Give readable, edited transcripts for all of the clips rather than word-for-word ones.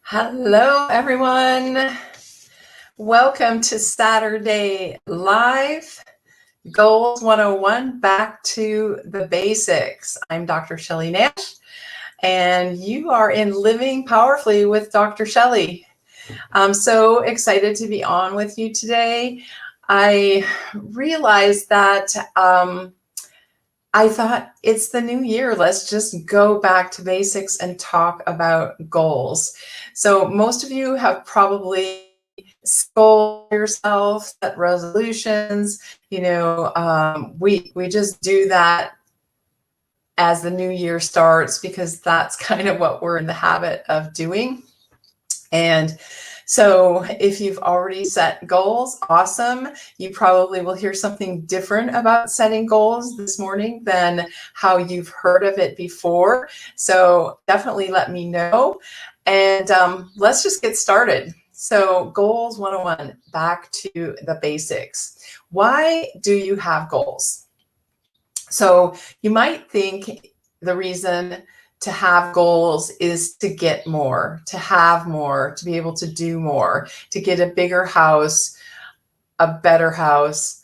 Hello, everyone. Welcome to Saturday Live Goals 101, back to the basics. I'm Dr. Shelley Nash, and you are in Living Powerfully with Dr. Shelley. I'm so excited to be on with you today. I realized that I thought it's the new year. Let's just go back to basics and talk about goals. So most of you have probably goal yourself, set resolutions. We just do that as the new year starts because that's kind of what we're in the habit of doing. And so if you've already set goals, awesome. You probably will hear something different about setting goals this morning than how you've heard of it before. So definitely let me know. And let's just get started. So Goals 101, back to the basics. Why do you have goals? So you might think the reason to have goals is to get more, to have more, to be able to do more, to get a bigger house, a better house,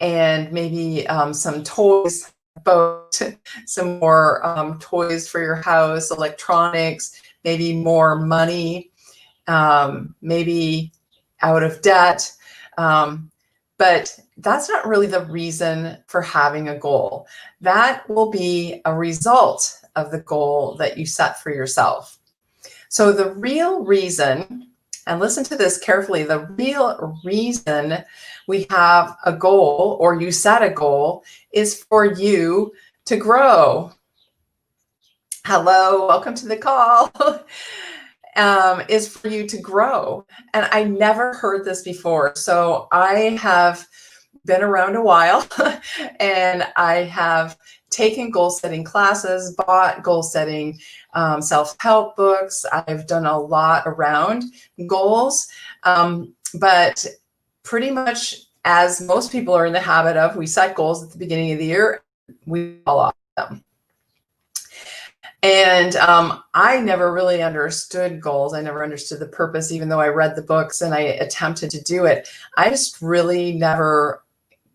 and maybe some toys, boat, some more toys for your house, electronics, maybe more money, maybe out of debt. But that's not really the reason for having a goal. That will be a result of the goal that you set for yourself. So the real reason, and listen to this carefully, the real reason we have a goal or you set a goal is for you to grow. Hello, welcome to the call. Is for you to grow. And I never heard this before. So I have been around a while and I have taken goal setting classes, bought goal setting self-help books. I've done a lot around goals, but pretty much as most people are in the habit of, we set goals at the beginning of the year, we fall off them. And I never really understood goals. I never understood the purpose, even though I read the books and I attempted to do it. I just really never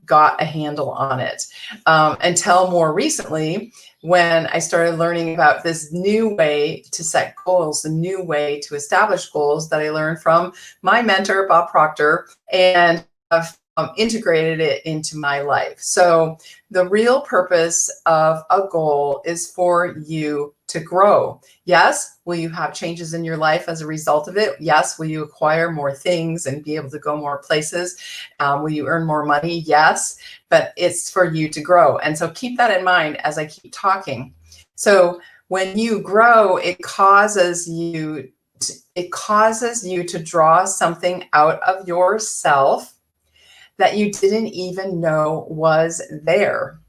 got a handle on it until more recently when I started learning about this new way to set goals, the new way to establish goals that I learned from my mentor, Bob Proctor, and I've integrated it into my life. So the real purpose of a goal is for you to grow. Yes, will you have changes in your life as a result of it? Yes, will you acquire more things and be able to go more places? Will you earn more money? Yes, but it's for you to grow. And so keep that in mind as I keep talking. So when you grow, it causes you to draw something out of yourself that you didn't even know was there.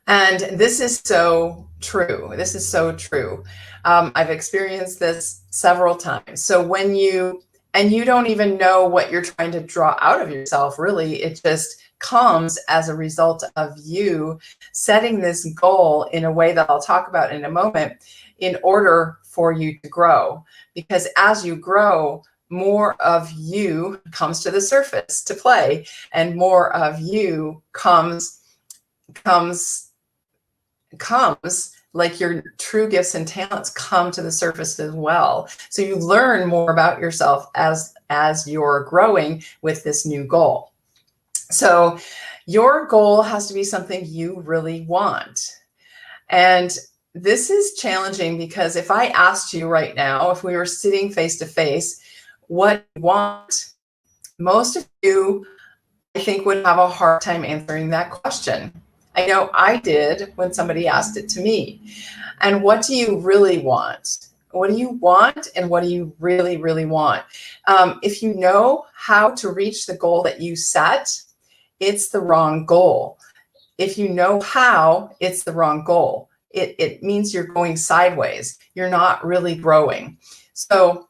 And this is so true. This is so true. I've experienced this several times. So when you don't even know what you're trying to draw out of yourself, really, it just comes as a result of you setting this goal in a way that I'll talk about in a moment in order for you to grow. Because as you grow, more of you comes to the surface to play, and more of you comes like your true gifts and talents come to the surface as well. So you learn more about yourself as you're growing with this new goal. So your goal has to be something you really want. And this is challenging because if I asked you right now, if we were sitting face to face, what you want, most of you, I think, would have a hard time answering that question. I know I did when somebody asked it to me. And what do you really want? What do you want and what do you really, really want? If you know how to reach the goal that you set, it's the wrong goal. If you know how, it's the wrong goal. It means you're going sideways. You're not really growing. So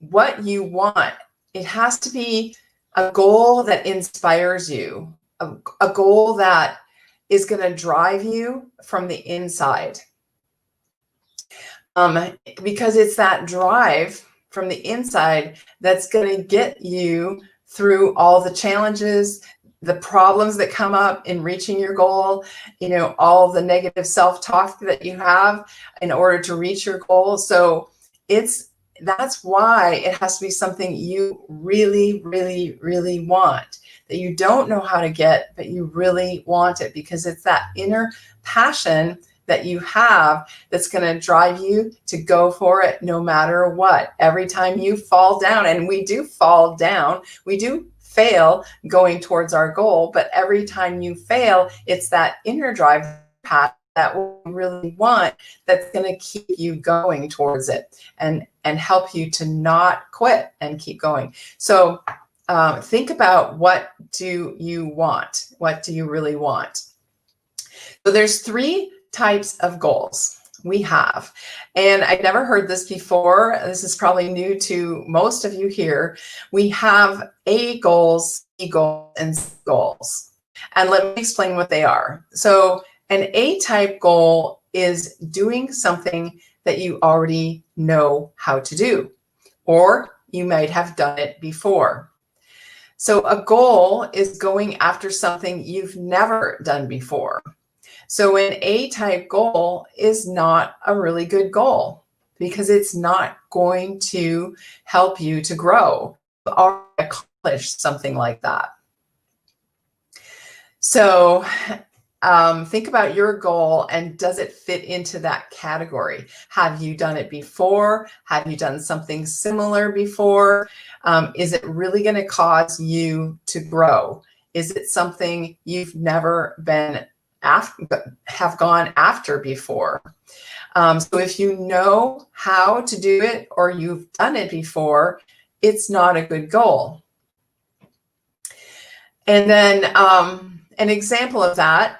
what you want, it has to be a goal that inspires you, a goal that is going to drive you from the inside. because it's that drive from the inside that's going to get you through all the challenges, the problems that come up in reaching your goal, all the negative self-talk that you have in order to reach your goal. So that's why it has to be something you really, really, really want, that you don't know how to get, but you really want it, because it's that inner passion that you have that's going to drive you to go for it no matter what. Every time you fall down, and we do fall down, we do fail going towards our goal, but every time you fail, it's that inner drive path that we really want that's going to keep you going towards it and help you to not quit and keep going. So think about, what do you want? What do you really want? So there's 3 types of goals we have. And I've never heard this before. This is probably new to most of you here. We have A goals, B goals, and C goals. And let me explain what they are. So an A-type goal is doing something that you already know how to do, or you might have done it before. So a goal is going after something you've never done before. So an A-type goal is not a really good goal, because it's not going to help you to grow or accomplish something like that. So think about your goal, and does it fit into that category? Have you done it before? Have you done something similar before? Is it really going to cause you to grow? Is it something you've never have gone after before? So if you know how to do it, or you've done it before, it's not a good goal. And then an example of that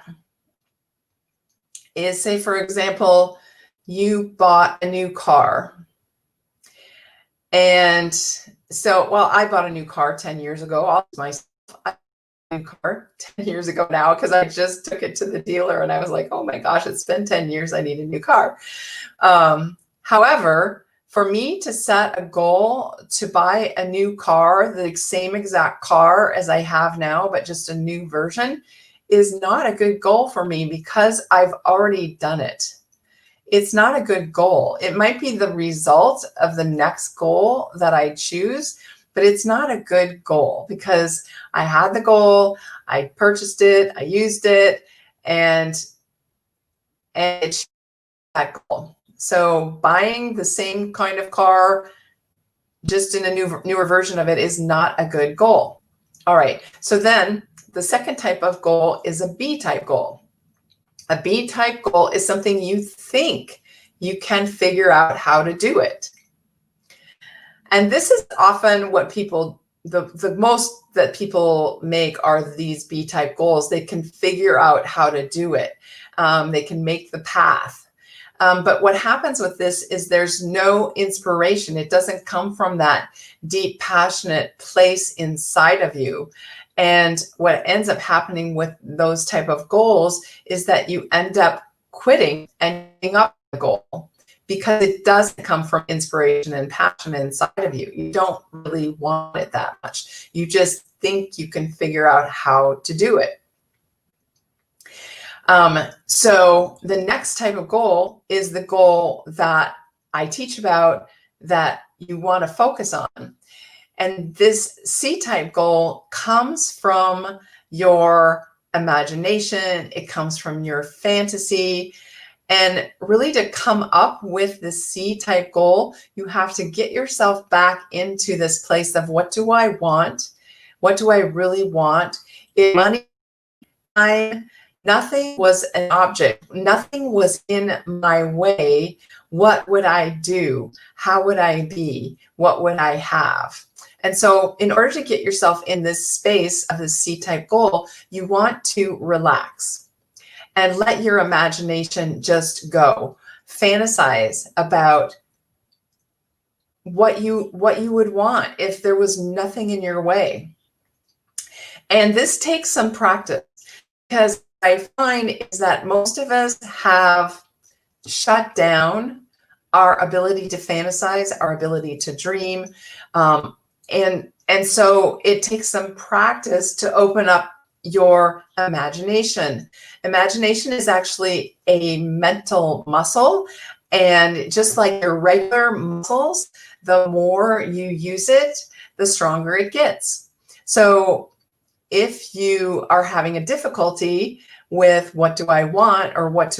is, say, for example, you bought a new car. And so, well, I bought a new car 10 years ago. I'll myself, I bought a new car 10 years ago now, because I just took it to the dealer and I was like, oh my gosh, it's been 10 years. I need a new car. However, for me to set a goal to buy a new car, the same exact car as I have now, but just a new version, is not a good goal for me, because I've already done it. It's not a good goal. It might be the result of the next goal that I choose, but it's not a good goal, because I had the goal, I purchased it, I used it, and it's that goal. So buying the same kind of car, just in a newer version of it, is not a good goal. All right, so then the second type of goal is a B-type goal. A B-type goal is something you think you can figure out how to do it. And this is often what people, the most that people make are these B-type goals. They can figure out how to do it. They can make the path. But what happens with this is there's no inspiration. It doesn't come from that deep, passionate place inside of you. And what ends up happening with those type of goals is that you end up quitting and giving up the goal, because it doesn't come from inspiration and passion inside of you. You don't really want it that much. You just think you can figure out how to do it. So the next type of goal is the goal that I teach about, that you want to focus on. And this C-type goal comes from your imagination. It comes from your fantasy. And really, to come up with the C-type goal, you have to get yourself back into this place of, what do I want? What do I really want? If money, time, nothing was an object, nothing was in my way, what would I do? How would I be? What would I have? And so in order to get yourself in this space of the C-type goal, you want to relax and let your imagination just go. Fantasize about what you would want if there was nothing in your way. And this takes some practice, because I find is that most of us have shut down our ability to fantasize, our ability to dream. And so it takes some practice to open up your imagination. Imagination is actually a mental muscle. And just like your regular muscles, the more you use it, the stronger it gets. So if you are having a difficulty with what do I want, or what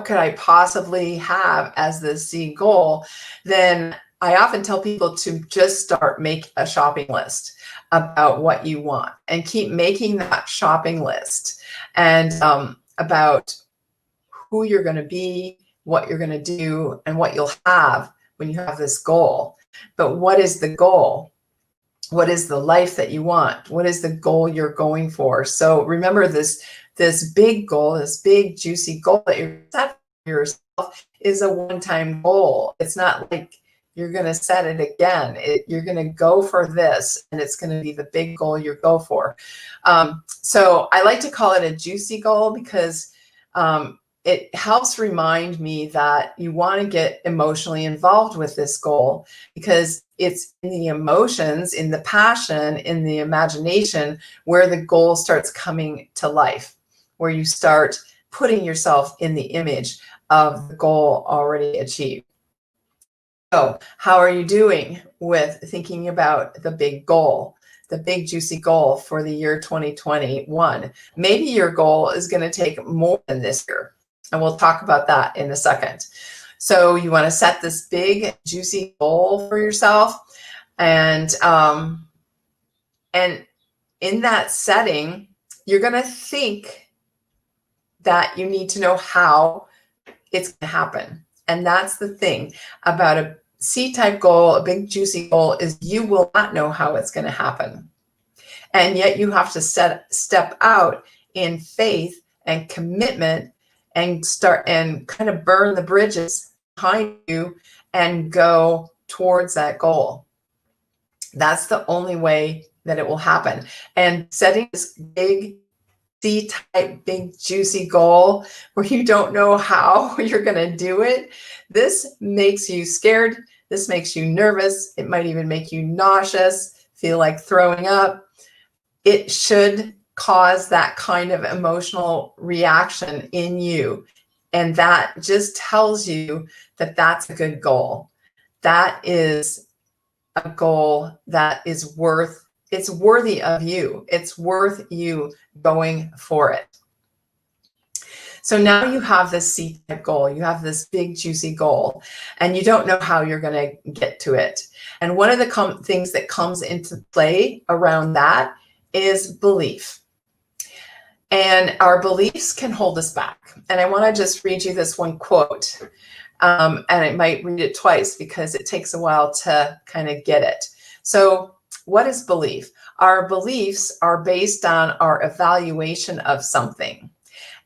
could I possibly have as the C goal, then I often tell people to just start make a shopping list about what you want and keep making that shopping list, and about who you're going to be, what you're going to do, and what you'll have when you have this goal. But what is the goal? What is the life that you want? What is the goal you're going for? So remember, this big goal, this big juicy goal that you're set for yourself is a one-time goal. It's not like you're going to set it again. You're going to go for this, and it's going to be the big goal you go for. So I like to call it a juicy goal because it helps remind me that you want to get emotionally involved with this goal, because it's in the emotions, in the passion, in the imagination where the goal starts coming to life, where you start putting yourself in the image of the goal already achieved. So how are you doing with thinking about the big goal, the big juicy goal for the year 2021? Maybe your goal is going to take more than this year, and we'll talk about that in a second. So you want to set this big juicy goal for yourself, and in that setting, you're going to think that you need to know how it's going to happen. And that's the thing about a C-type goal, a big juicy goal, is you will not know how it's going to happen. And yet you have to step out in faith and commitment and start and kind of burn the bridges behind you and go towards that goal. That's the only way that it will happen. And setting this big C-type, big juicy goal where you don't know how you're going to do it, this makes you scared. This makes you nervous. It might even make you nauseous, feel like throwing up. It should cause that kind of emotional reaction in you. And that just tells you that that's a good goal. That is a goal that is it's worthy of you. It's worth you going for it. So now you have this C-type goal, you have this big juicy goal, and you don't know how you're going to get to it. And one of the things that comes into play around that is belief. And our beliefs can hold us back. And I want to just read you this one quote. And I might read it twice because it takes a while to kind of get it. So what is belief? Our beliefs are based on our evaluation of something.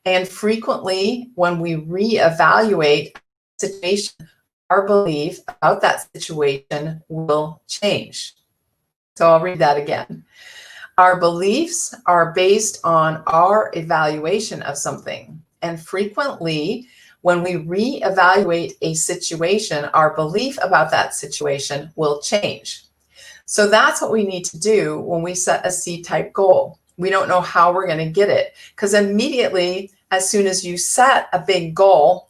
And frequently, when we reevaluate a situation, our belief about that situation will change. So I'll read that again. Our beliefs are based on our evaluation of something. And frequently, when we reevaluate a situation, our belief about that situation will change. So that's what we need to do when we set a C-type goal. We don't know how we're going to get it, because immediately, as soon as you set a big goal,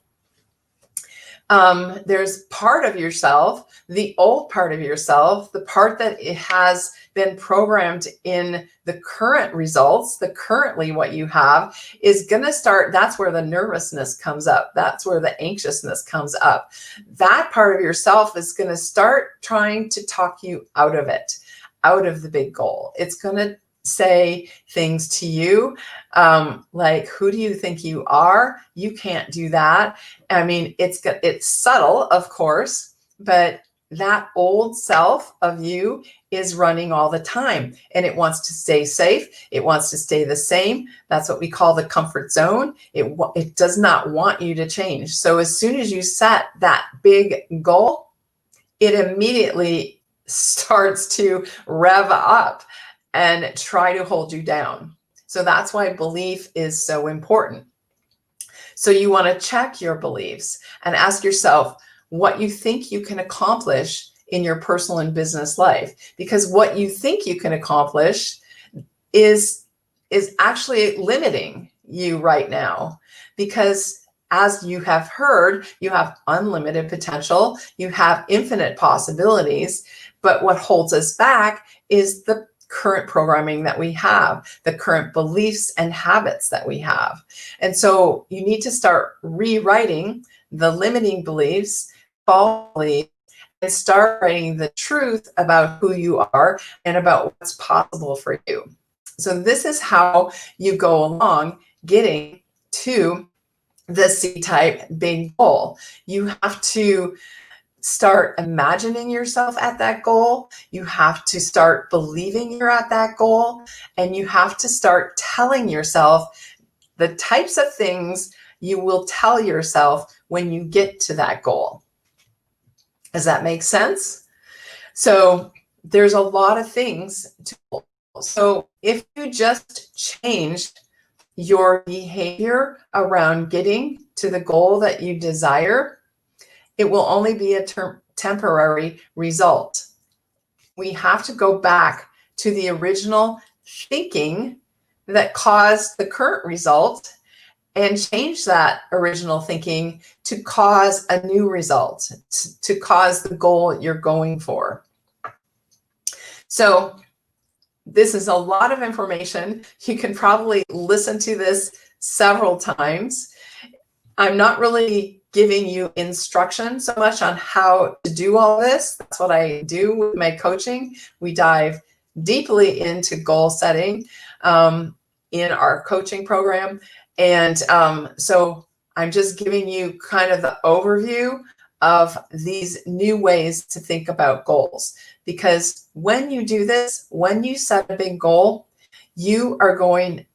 there's part of yourself, the old part of yourself, the part that it has been programmed in the current results, the currently what you have is going to start. That's where the nervousness comes up. That's where the anxiousness comes up. That part of yourself is going to start trying to talk you out of it, out of the big goal. It's going to say things to you like, who do you think you are? You can't do that. I mean, it's subtle, of course, but that old self of you is running all the time, and it wants to stay safe. It wants to stay the same. That's what we call the comfort zone. It does not want you to change. So as soon as you set that big goal, it immediately starts to rev up and try to hold you down. So that's why belief is so important. So you want to check your beliefs and ask yourself what you think you can accomplish in your personal and business life, because what you think you can accomplish is actually limiting you right now, because as you have heard, you have unlimited potential, you have infinite possibilities, but what holds us back is the current programming that we have, the current beliefs and habits that we have. And so you need to start rewriting the limiting beliefs, false beliefs, and start writing the truth about who you are and about what's possible for you. So this is how you go along getting to the C-type big goal. You have to start imagining yourself at that goal. You have to start believing you're at that goal. And you have to start telling yourself the types of things you will tell yourself when you get to that goal. Does that make sense? So there's a lot of things to. So if you just changed your behavior around getting to the goal that you desire, it will only be a temporary result. We have to go back to the original thinking that caused the current result and change that original thinking to cause a new result, to cause the goal you're going for. So this is a lot of information. You can probably listen to this several times. I'm not really giving you instruction so much on how to do all this. That's what I do with my coaching. We dive deeply into goal setting in our coaching program. And so I'm just giving you kind of the overview of these new ways to think about goals. Because when you do this, when you set a big goal, you're going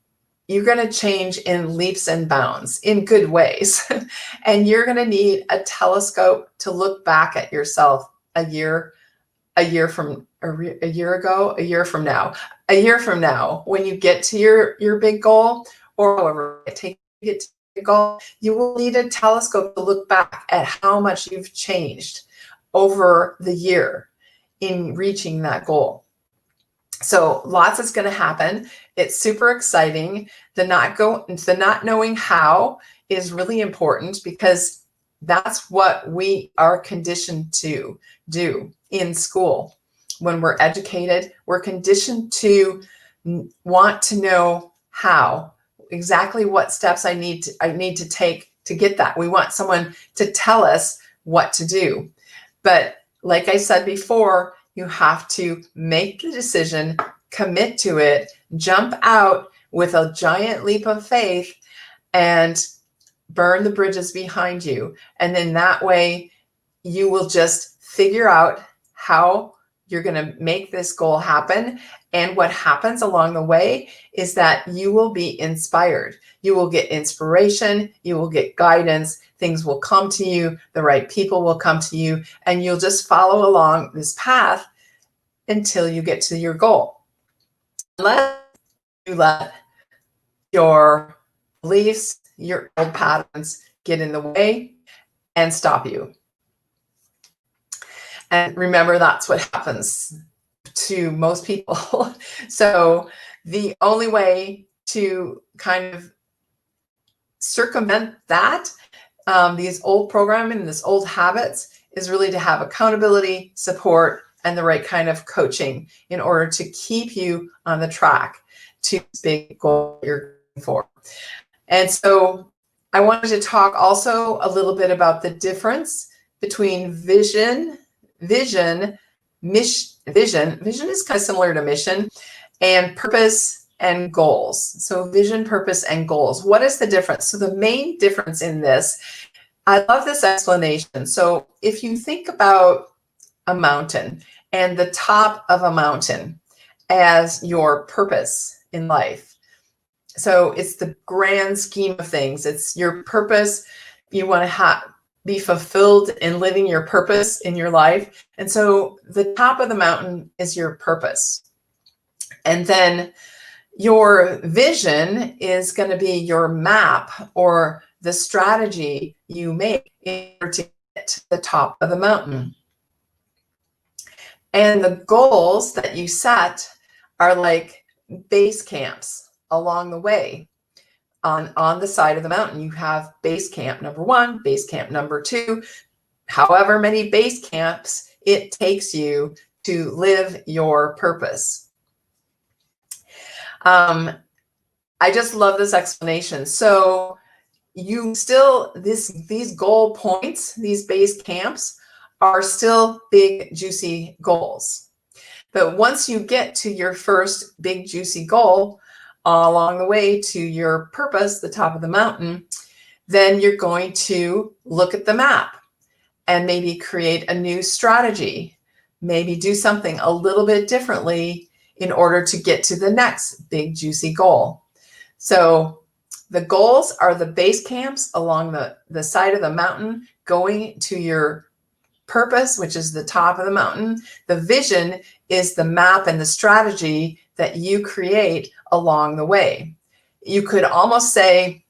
to change in leaps and bounds in good ways. And you're going to need a telescope to look back at yourself a year from now, when you get to your big goal, or however it takes you to get to the goal, you will need a telescope to look back at how much you've changed over the year in reaching that goal. So lots is going to happen. It's super exciting. The not knowing how is really important, because that's what we are conditioned to do in school. When we're educated, we're conditioned to want to know how, exactly what steps I need to take to get that. We want someone to tell us what to do. But like I said before, you have to make the decision, commit to it, jump out with a giant leap of faith, and burn the bridges behind you. And then that way you will just figure out how you're going to make this goal happen. And what happens along the way is that you will be inspired. You will get inspiration. You will get guidance. Things will come to you. The right people will come to you. And you'll just follow along this path until you get to your goal. Unless you let your beliefs, your old patterns get in the way and stop you. And remember, that's what happens to most people. So the only way to kind of circumvent that, these old programming, these old habits, is really to have accountability, support, and the right kind of coaching in order to keep you on the track to the big goal you're going for. And so I wanted to talk also a little bit about the difference between vision is kind of similar to mission, and purpose and goals. So vision, purpose, and goals. What is the difference? So the main difference in this, I love this explanation. So if you think about a mountain and the top of a mountain as your purpose in life. So it's the grand scheme of things. It's your purpose. You want to be fulfilled in living your purpose in your life. And so the top of the mountain is your purpose. And then your vision is going to be your map or the strategy you make in order to get to the top of the mountain. And the goals that you set are like base camps along the way. On the side of the mountain, you have base camp number 1, base camp number 2, however many base camps it takes you to live your purpose. I just love this explanation. So you still, these goal points, these base camps are still big, juicy goals. But once you get to your first big, juicy goal along the way to your purpose, the top of the mountain, then you're going to look at the map and maybe create a new strategy, maybe do something a little bit differently in order to get to the next big, juicy goal. So the goals are the base camps along the side of the mountain going to your purpose, which is the top of the mountain. The vision is the map and the strategy that you create along the way. You could almost say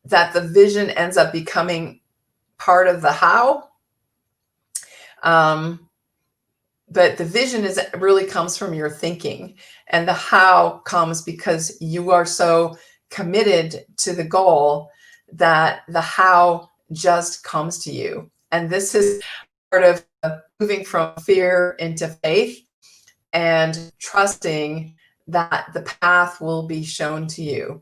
that the vision ends up becoming part of the how. But the vision really comes from your thinking, and the how comes because you are so committed to the goal that the how just comes to you. And this is part of moving from fear into faith and trusting that the path will be shown to you.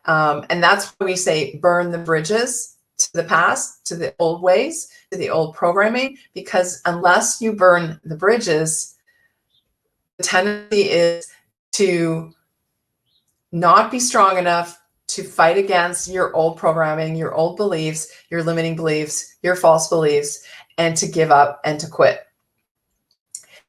And that's why we say burn the bridges to the past, to the old ways, to the old programming, because unless you burn the bridges, the tendency is to not be strong enough to fight against your old programming, your old beliefs, your limiting beliefs, your false beliefs, and to give up and to quit.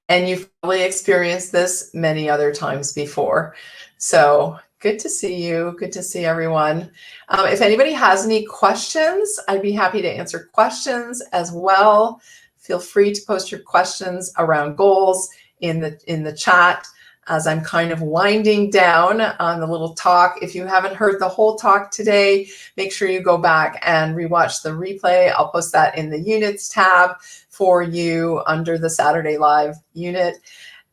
And you've probably experienced this many other times before. So good to see you. Good to see everyone. If anybody has any questions, I'd be happy to answer questions as well. Feel free to post your questions around goals in the chat as I'm kind of winding down on the little talk. If you haven't heard the whole talk today, make sure you go back and rewatch the replay. I'll post that in the units tab for you under the Saturday Live unit.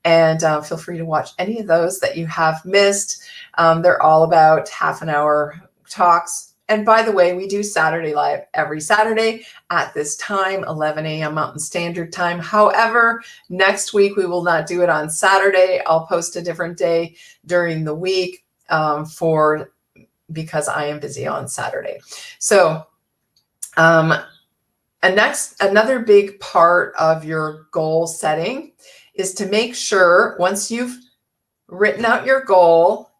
And feel free to watch any of those that you have missed. They're all about half an hour talks. And by the way, we do Saturday Live every Saturday at this time, 11 a.m. Mountain Standard Time. However, next week we will not do it on Saturday. I'll post a different day during the week because I am busy on Saturday. So another big part of your goal setting is to make sure once you've written out your goal,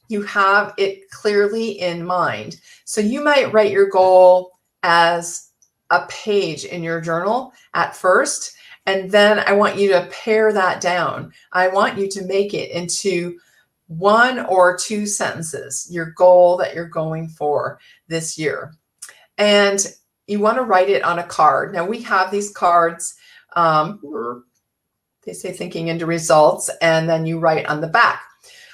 you have it clearly in mind. So you might write your goal as a page in your journal at first, and then I want you to pare that down. I want you to make it into 1 or 2 sentences, your goal that you're going for this year. And you want to write it on a card. Now we have these cards, they say thinking into results, and then you write on the back.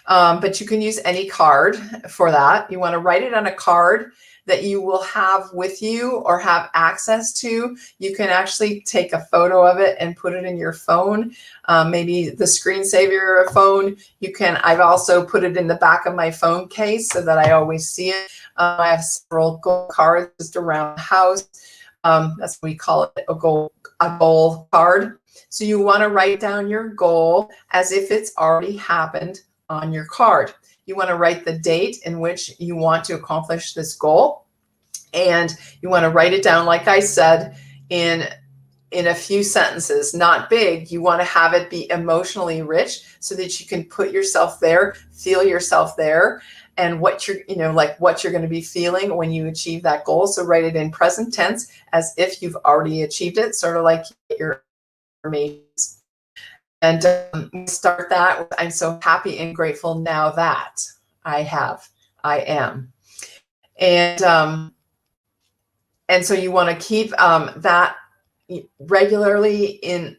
But you can use any card for that. You want to write it on a card that you will have with you or have access to. You can actually take a photo of it and put it in your phone, maybe the screensaver of a phone. I've also put it in the back of my phone case so that I always see it. I have several goal cards just around the house. That's what we call it, a goal card. So you want to write down your goal as if it's already happened on your card. You want to write the date in which you want to accomplish this goal. And you want to write it down, like I said, in a few sentences, not big. You want to have it be emotionally rich so that you can put yourself there, feel yourself there, and what you're going to be feeling when you achieve that goal. So write it in present tense as if you've already achieved it, sort of like your amazing. And we start that with, I'm so happy and grateful now that I am. And so you want to keep that regularly in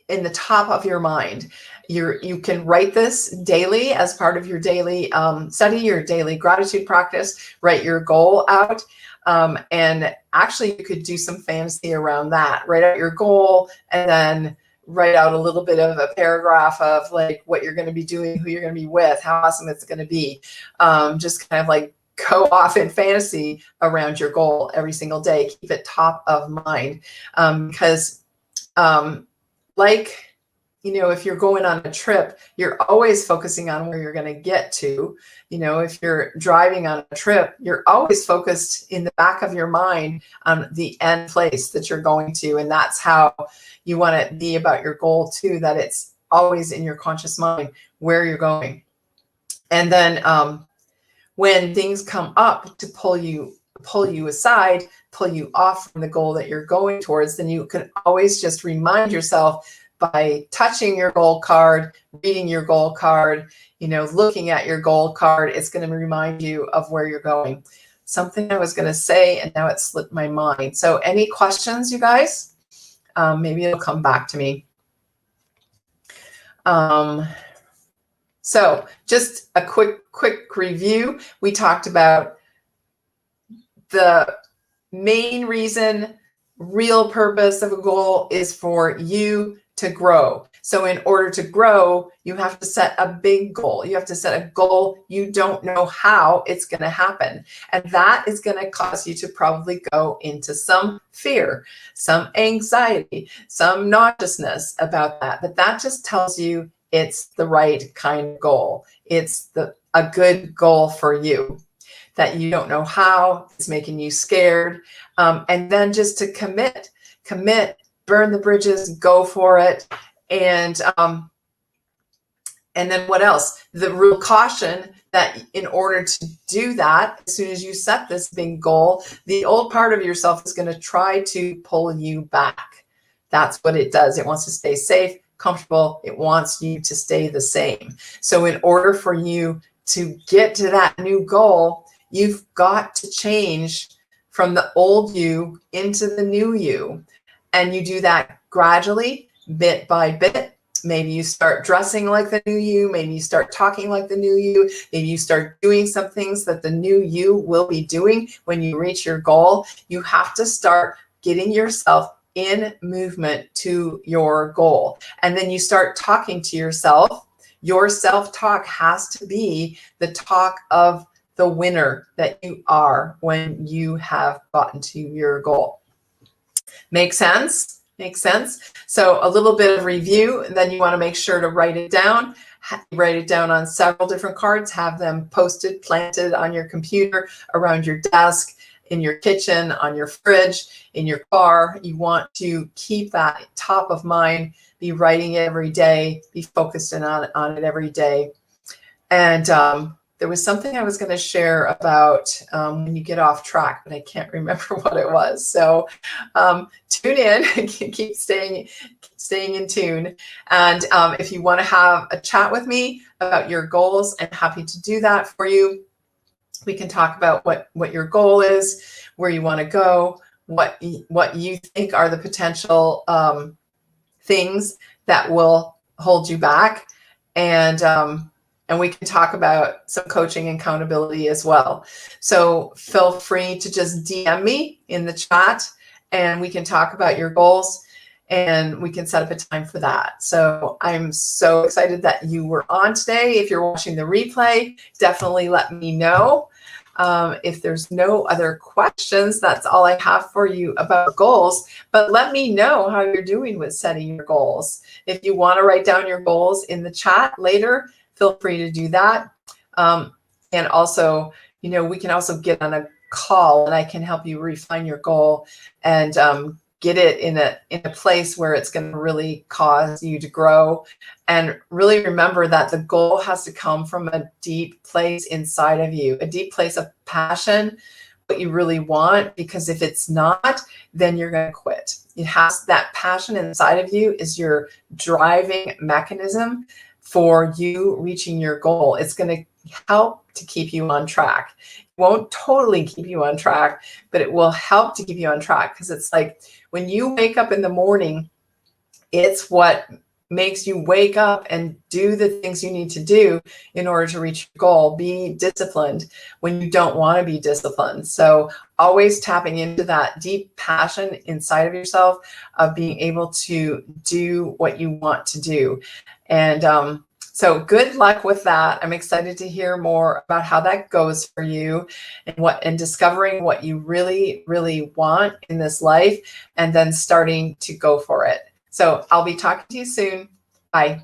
the top of your mind. You can write this daily as part of your daily study, your daily gratitude practice. Write your goal out. And actually, you could do some fantasy around that. Write out your goal and then write out a little bit of a paragraph of like what you're going to be doing, who you're going to be with, how awesome it's going to be. Just kind of like go off in fantasy around your goal every single day. Keep it top of mind, because like, you know, if you're going on a trip, you're always focusing on where you're going to get to. You know, if you're driving on a trip, you're always focused in the back of your mind on the end place that you're going to. And that's how you want to be about your goal too, that it's always in your conscious mind where you're going. And then when things come up to pull you aside, pull you off from the goal that you're going towards, then you can always just remind yourself by touching your goal card, reading your goal card, you know, looking at your goal card. It's going to remind you of where you're going. Something I was going to say, and now it slipped my mind. So any questions, you guys? Maybe it'll come back to me. So just a quick review. We talked about the main reason, real purpose of a goal is for you to grow. So in order to grow, you have to set a big goal. You have to set a goal you don't know how it's going to happen. And that is going to cause you to probably go into some fear, some anxiety, some nauseousness about that. But that just tells you it's the right kind of goal. It's a good goal for you that you don't know how, it's making you scared. And then just to commit, burn the bridges, go for it. And then what else? The real caution that in order to do that, as soon as you set this big goal, the old part of yourself is going to try to pull you back. That's what it does. It wants to stay safe, comfortable. It wants you to stay the same. So in order for you to get to that new goal, you've got to change from the old you into the new you. And you do that gradually, bit by bit. Maybe you start dressing like the new you. Maybe you start talking like the new you. Maybe you start doing some things that the new you will be doing when you reach your goal. You have to start getting yourself in movement to your goal. And then you start talking to yourself. Your self-talk has to be the talk of the winner that you are when you have gotten to your goal. Make sense? Make sense? So a little bit of review, and then you want to make sure to write it down. Write it down on several different cards, have them posted, planted on your computer, around your desk, in your kitchen, on your fridge, in your car. You want to keep that top of mind, be writing it every day, be focused on it every day. And there was something I was going to share about when you get off track, but I can't remember what it was. So tune in, keep staying in tune. And if you want to have a chat with me about your goals, I'm happy to do that for you. We can talk about what your goal is, where you want to go, what you think are the potential things that will hold you back. And we can talk about some coaching and accountability as well. So feel free to just DM me in the chat and we can talk about your goals and we can set up a time for that. So I'm so excited that you were on today. If you're watching the replay, definitely let me know. If there's no other questions, that's all I have for you about goals. But let me know how you're doing with setting your goals. If you want to write down your goals in the chat later, feel free to do that. And also, you know, we can also get on a call and I can help you refine your goal and get it in a place where it's going to really cause you to grow. And really remember that the goal has to come from a deep place inside of you, a deep place of passion, what you really want, because if it's not, then you're going to quit. It has that passion inside of you is your driving mechanism for you reaching your goal. It's going to help to keep you on track. It won't totally keep you on track, but it will help to keep you on track because it's like when you wake up in the morning, it's what makes you wake up and do the things you need to do in order to reach your goal. Be disciplined when you don't want to be disciplined. So always tapping into that deep passion inside of yourself of being able to do what you want to do. And so good luck with that. I'm excited to hear more about how that goes for you and discovering what you really, really want in this life, and then starting to go for it. So I'll be talking to you soon. Bye.